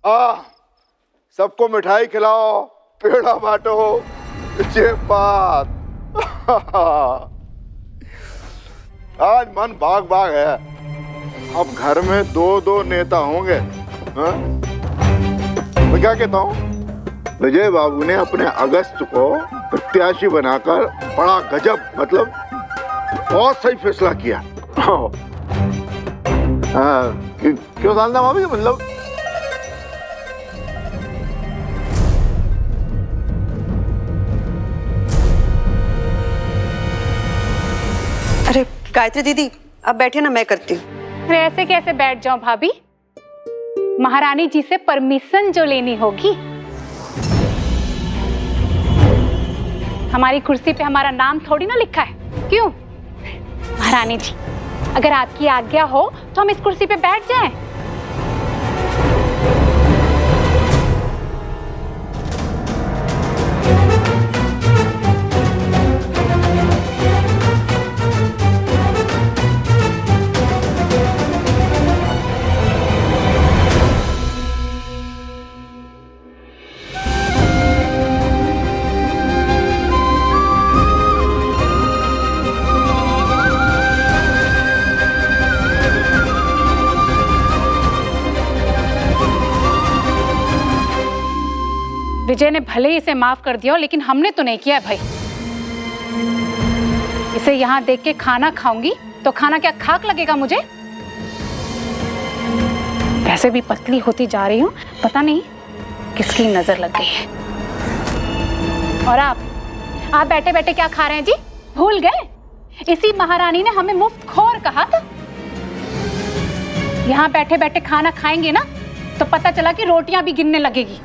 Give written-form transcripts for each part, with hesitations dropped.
सबको मिठाई खिलाओ, पेड़ा बांटो, ये बात। आज मन बाग बाग है। अब घर में दो दो नेता होंगे। मैं क्या कहता हूँ, विजय बाबू ने अपने अगस्त को प्रत्याशी बनाकर बड़ा गजब, मतलब बहुत सही फैसला किया। क्यों सालना भाभी, मतलब अरे गायत्री दीदी, अब बैठे ना, मैं करती हूँ। अरे ऐसे कैसे बैठ जाऊं भाभी, महारानी जी से परमिशन जो लेनी होगी। हमारी कुर्सी पे हमारा नाम थोड़ी ना लिखा है। क्यों महारानी जी, अगर आपकी आज्ञा हो तो हम इस कुर्सी पे बैठ जाएं। विजय ने भले ही इसे माफ कर दिया, लेकिन हमने तो नहीं किया भाई। इसे यहाँ देख के खाना खाऊंगी तो खाना क्या खाक लगेगा मुझे। वैसे भी पतली होती जा रही हूँ, पता नहीं किसकी नजर लग गई है। और आप बैठे बैठे क्या खा रहे हैं जी, भूल गए? इसी महारानी ने हमें मुफ्त खोर कहा था। यहाँ बैठे बैठे खाना खाएंगे ना तो पता चला कि रोटियां भी गिनने लगेगी।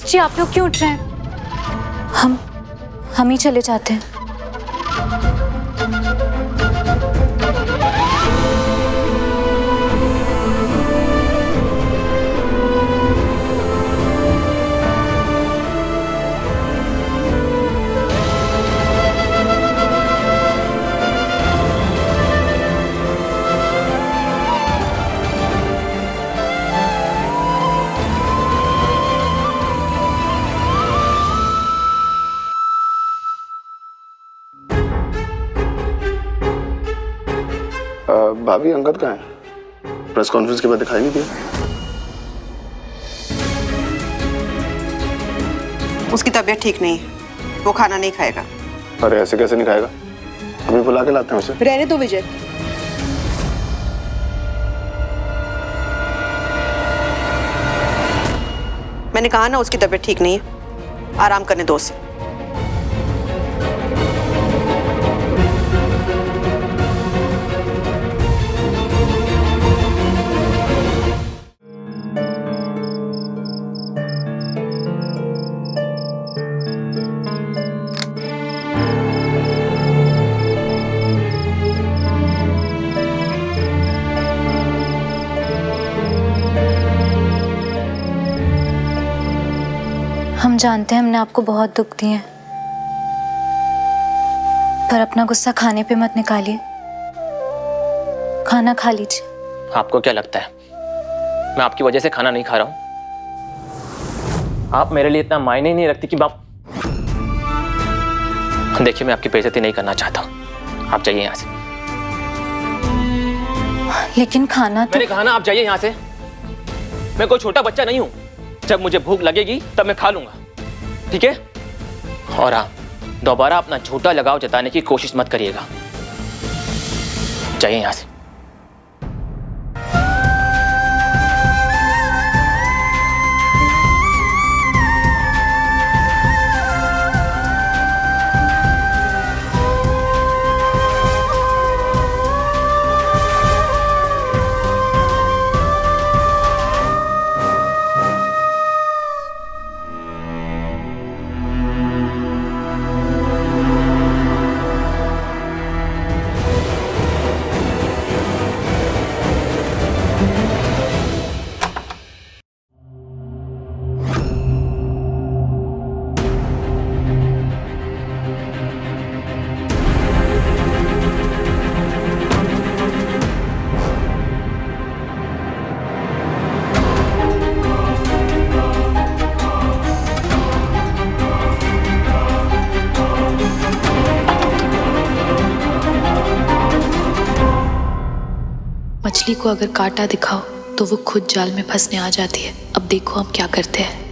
जी आप लोग क्यों उठ रहे हैं? हम ही चले जाते हैं। भाभी अंगद कहाँ है? प्रेस कॉन्फ्रेंस के बाद दिखाई नहीं दिया। उसकी तबीयत ठीक नहीं है, वो खाना नहीं खाएगा। अरे ऐसे कैसे नहीं खाएगा? अभी बुला के लाते हैं उसे। रहने दो विजय। मैंने कहा ना उसकी तबीयत ठीक नहीं है, आराम करने दो उसे। हम जानते हैं हमने आपको बहुत दुख दिए, पर अपना गुस्सा खाने पे मत निकालिए। खाना खा लीजिए। आपको क्या लगता है मैं आपकी वजह से खाना नहीं खा रहा हूं? आप मेरे लिए इतना मायने ही नहीं रखती कि बाप। देखिए, मैं आपकी बेइज्जती नहीं करना चाहता, आप जाइए यहाँ से। लेकिन खाना तो... मैंने कहा ना, आप जाइए यहाँ से। मैं कोई छोटा बच्चा नहीं हूं। जब मुझे भूख लगेगी तब मैं खा लूंगा, ठीक है? और हाँ, दोबारा अपना झूठा लगाव जताने की कोशिश मत करिएगा। जाइए यहाँ से। मछली को अगर कांटा दिखाओ तो वो खुद जाल में फंसने आ जाती है। अब देखो हम क्या करते हैं।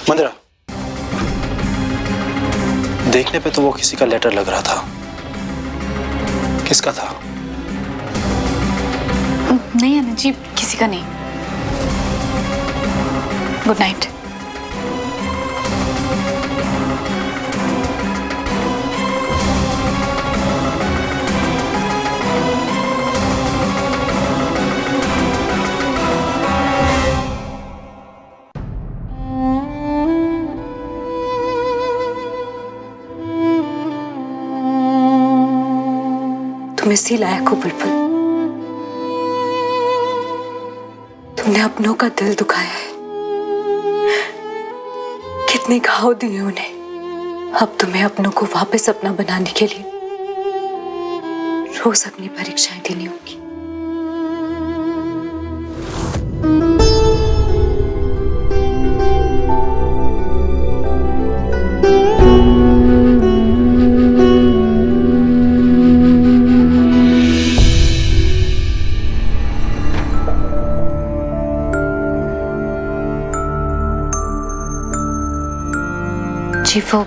मंदिरा, देखने पे तो वो किसी का लेटर लग रहा था। किसका था? नहीं अनंत जी, किसी का नहीं। Good night. तुम इसी लायक हो बुलबुल। तुमने अपनों का दिल दुखाया है, कितने घाव दिए उन्हें। अब तुम्हें अपनों को वापस अपना बनाने के लिए रोज अपनी परीक्षाएं देनी होगी। जी वो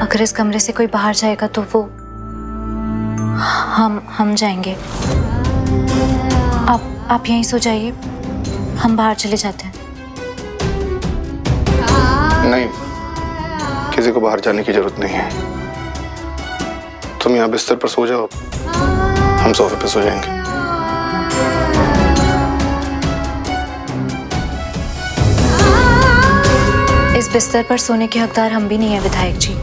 अगर इस कमरे से कोई बाहर जाएगा तो वो हम जाएंगे। आप यहीं सो जाइए, हम बाहर चले जाते हैं। नहीं, किसी को बाहर जाने की जरूरत नहीं है। तुम यहाँ बिस्तर पर सो जाओ, हम सोफे पे सो जाएंगे। इस बिस्तर पर सोने के हकदार हम भी नहीं है विधायक जी।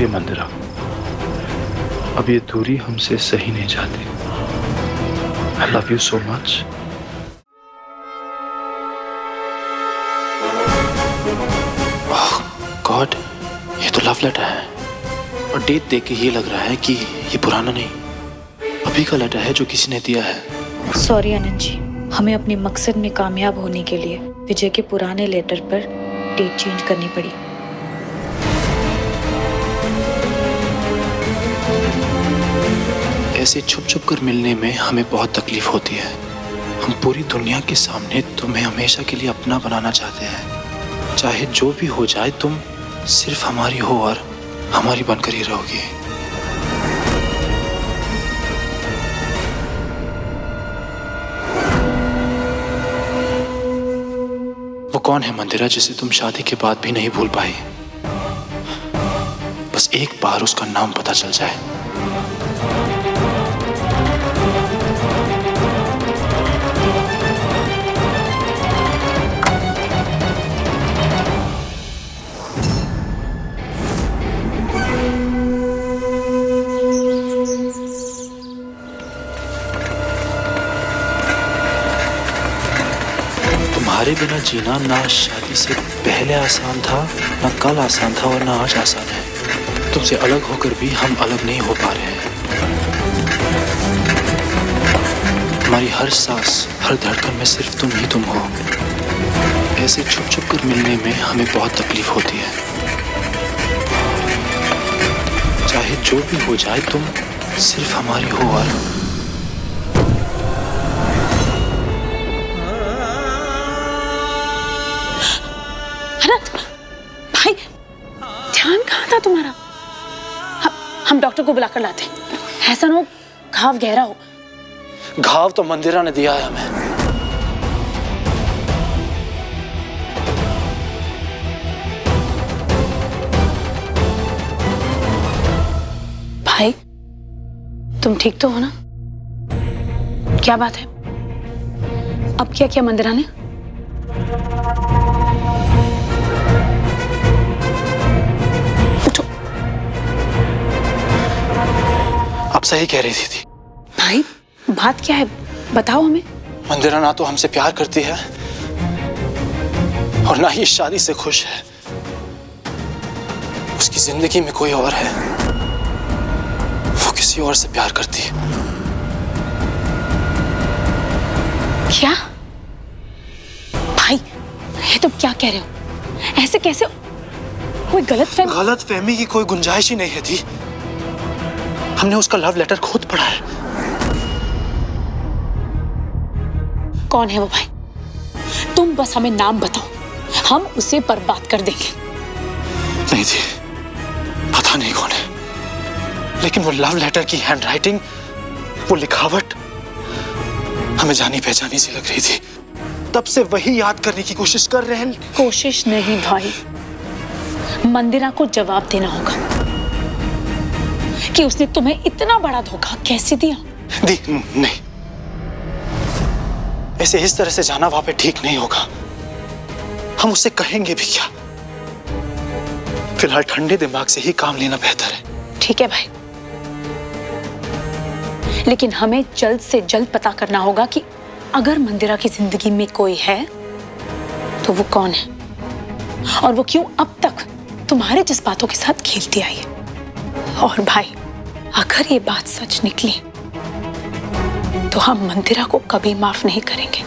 ये मंदिरा, अब ये दूरी हमसे सही नहीं जाती। I love you so much. Oh God, ये तो लव लेटर है और डेट देख के ये लग रहा है कि ये पुराना नहीं, अभी का लेटर है जो किसी ने दिया है। सॉरी आनंद जी, हमें अपने मकसद में कामयाब होने के लिए विजय के पुराने लेटर पर डेट चेंज करनी पड़ी। ऐसे छुप छुप कर मिलने में हमें बहुत तकलीफ होती है। हम पूरी दुनिया के सामने तुम्हें हमेशा के लिए अपना बनाना चाहते हैं। चाहे जो भी हो जाए, तुम सिर्फ हमारी हो और हमारी बनकर ही रहोगी। कौन है मंदिरा जिसे तुम शादी के बाद भी नहीं भूल पाई? बस एक बार उसका नाम पता चल जाए। तुम्हारे बिना जीना ना शादी से पहले आसान था, ना कल आसान था और ना आज आसान है। तुमसे अलग होकर भी हम अलग नहीं हो पा रहे हैं। हमारी हर सांस, हर धड़कन में सिर्फ तुम हो। ऐसे छुप छुप कर मिलने में हमें बहुत तकलीफ होती है। चाहे जो भी हो जाए, तुम सिर्फ हमारी हो। और भाई, ध्यान कहाँ था तुम्हारा? हम डॉक्टर को बुलाकर लाते। ऐसा ना हो घाव गहरा हो। घाव तो मंदिरा ने दिया है हमें। भाई, तुम ठीक तो हो ना? क्या बात है? अब क्या किया मंदिरा ने? उठो। अब सही कह रही थी। भाई, बात क्या है? बताओ हमें। मंदिरा ना तो हमसे प्यार करती है और ना ही इस शादी से खुश है। उसकी जिंदगी में कोई और है। वो किसी और से प्यार करती है। क्या? भाई, ये तुम क्या कह रहे हो? ऐसे कैसे? कोई गलत फहमी की कोई गुंजाइश ही नहीं है दी। हमने उसका लव लेटर खुद पढ़ा है। कौन है वो भाई? तुम बस हमें नाम बताओ, हम उसे बर्बाद कर देंगे। नहीं थी, पता नहीं कौन है, लेकिन वो लव लेटर की हैंडराइटिंग, वो लिखावट हमें जानी पहचानी सी लग रही थी। तब से वही याद करने की कोशिश कर रहे हैं। कोशिश नहीं भाई, मंदिरा को जवाब देना होगा कि उसने तुम्हें इतना बड़ा धोखा कैसे दिया। दी नहीं, ऐसे इस तरह से जाना वहां पे ठीक नहीं होगा। हम उससे कहेंगे भी क्या? फिलहाल ठंडे दिमाग से ही काम लेना बेहतर है। ठीक है भाई, लेकिन हमें जल्द से जल्द पता करना होगा कि अगर मंदिरा की जिंदगी में कोई है तो वो कौन है और वो क्यों अब तक तुम्हारे जज्बातों के साथ खेलती आई है। और भाई, अगर ये बात सच निकली तो हम मंदिरा को कभी माफ नहीं करेंगे।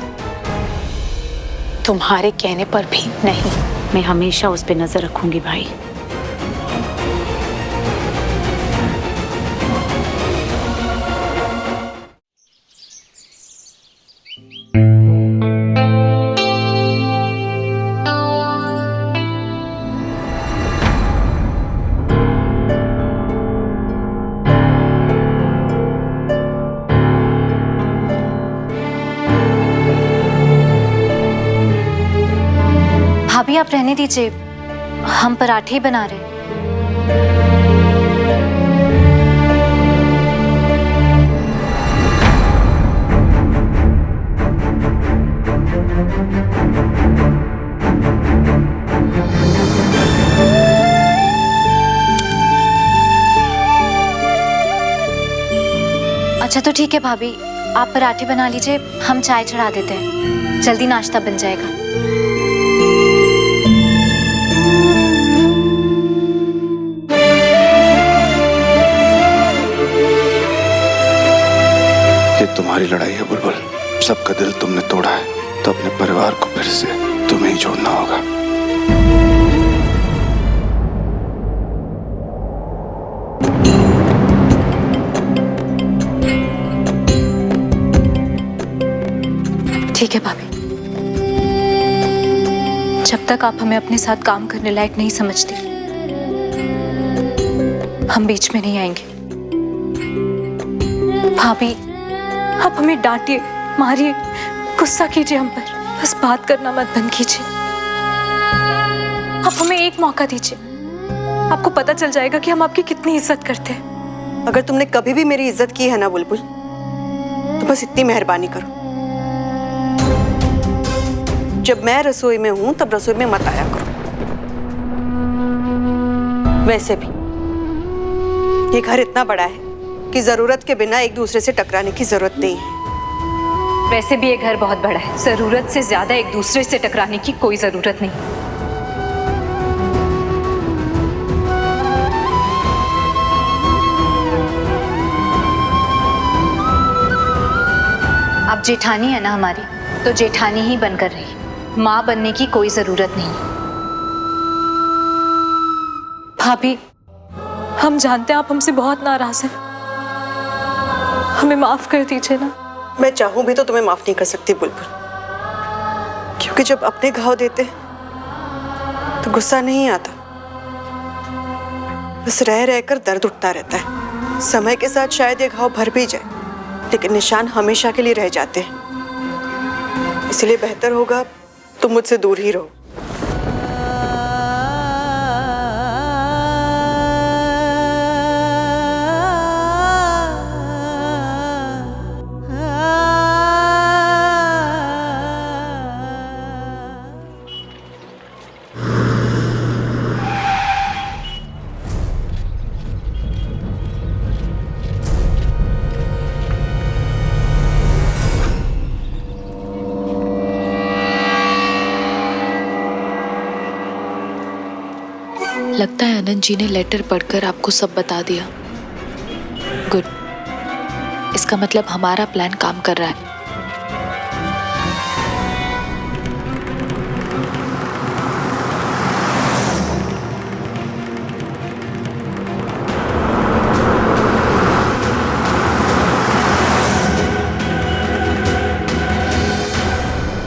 तुम्हारे कहने पर भी नहीं। मैं हमेशा उस पे नजर रखूंगी भाई। भाभी, आप रहने दीजिए, हम पराठे ही बना रहे हैं। अच्छा तो ठीक है भाभी, आप पराठे बना लीजिए, हम चाय चढ़ा देते हैं, जल्दी नाश्ता बन जाएगा। ये तुम्हारी लड़ाई है बुलबुल। सबका दिल तुमने तोड़ा है, तो अपने परिवार को फिर से तुम्हें ही जोड़ना होगा। ठीक है भाभी, जब तक आप हमें अपने साथ काम करने लायक नहीं समझती, हम बीच में नहीं आएंगे। भाभी, आप हमें डांटिए, मारिए, गुस्सा कीजिए हम पर, बस बात करना मत बंद कीजिए। आप हमें एक मौका दीजिए, आपको पता चल जाएगा कि हम आपकी कितनी इज्जत करते हैं। अगर तुमने कभी भी मेरी इज्जत की है ना बुलबुल, तो बस इतनी मेहरबानी करो, जब मैं रसोई में हूं तब रसोई में मत आया करो। वैसे भी ये घर इतना बड़ा है कि जरूरत के बिना एक दूसरे से टकराने की जरूरत नहीं है। वैसे भी ये घर बहुत बड़ा है, जरूरत से ज्यादा एक दूसरे से टकराने की कोई जरूरत नहीं। आप जेठानी है ना हमारी, तो जेठानी ही बनकर रही, माँ बनने की कोई जरूरत नहीं। भाभी, हम जानते हैं आप हमसे बहुत नाराज हैं, हमें माफ कर दीजिए ना। मैं चाहूं भी तो तुम्हें माफ नहीं कर सकती बुलबुल, क्योंकि जब अपने घाव देते तो गुस्सा नहीं आता, बस रह रहकर दर्द उठता रहता है। समय के साथ शायद ये घाव भर भी जाए, लेकिन निशान हमेशा के लिए रह जाते हैं। इसलिए बेहतर होगा तुम मुझसे दूर ही रहो। लगता है अनंत जी ने लेटर पढ़कर आपको सब बता दिया। गुड, इसका मतलब हमारा प्लान काम कर रहा है।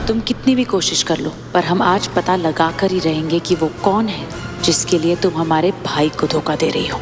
तुम कितनी भी कोशिश कर लो, पर हम आज पता लगा कर ही रहेंगे कि वो कौन है जिसके लिए तुम हमारे भाई को धोखा दे रही हो।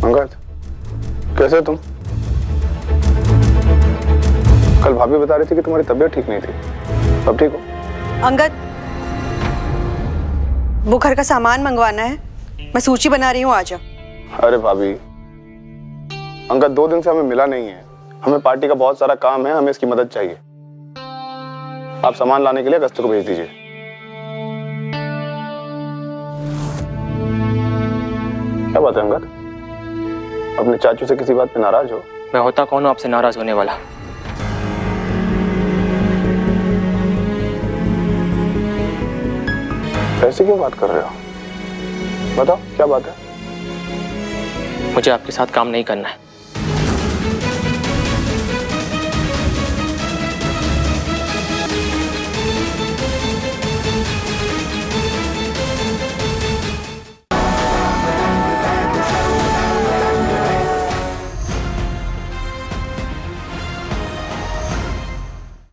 अंगद, कैसे हो तुम? कल भाभी बता रही थी कि तुम्हारी तबीयत ठीक नहीं थी, अब ठीक हो? अंगद, वो घर का सामान मंगवाना है, मैं सूची बना रही हूँ, आ जाओ। अरे भाभी, अंगद 2 दिन से हमें मिला नहीं है, हमें पार्टी का बहुत सारा काम है, हमें इसकी मदद चाहिए। आप सामान लाने के लिए अगस्त को भेज दीजिए। क्या बात है अंगद, अपने चाचू से किसी बात पे नाराज हो? मैं होता कौन हूं आपसे नाराज होने वाला? ऐसे क्यों बात कर रहे हो? बताओ क्या बात है? मुझे आपके साथ काम नहीं करना है।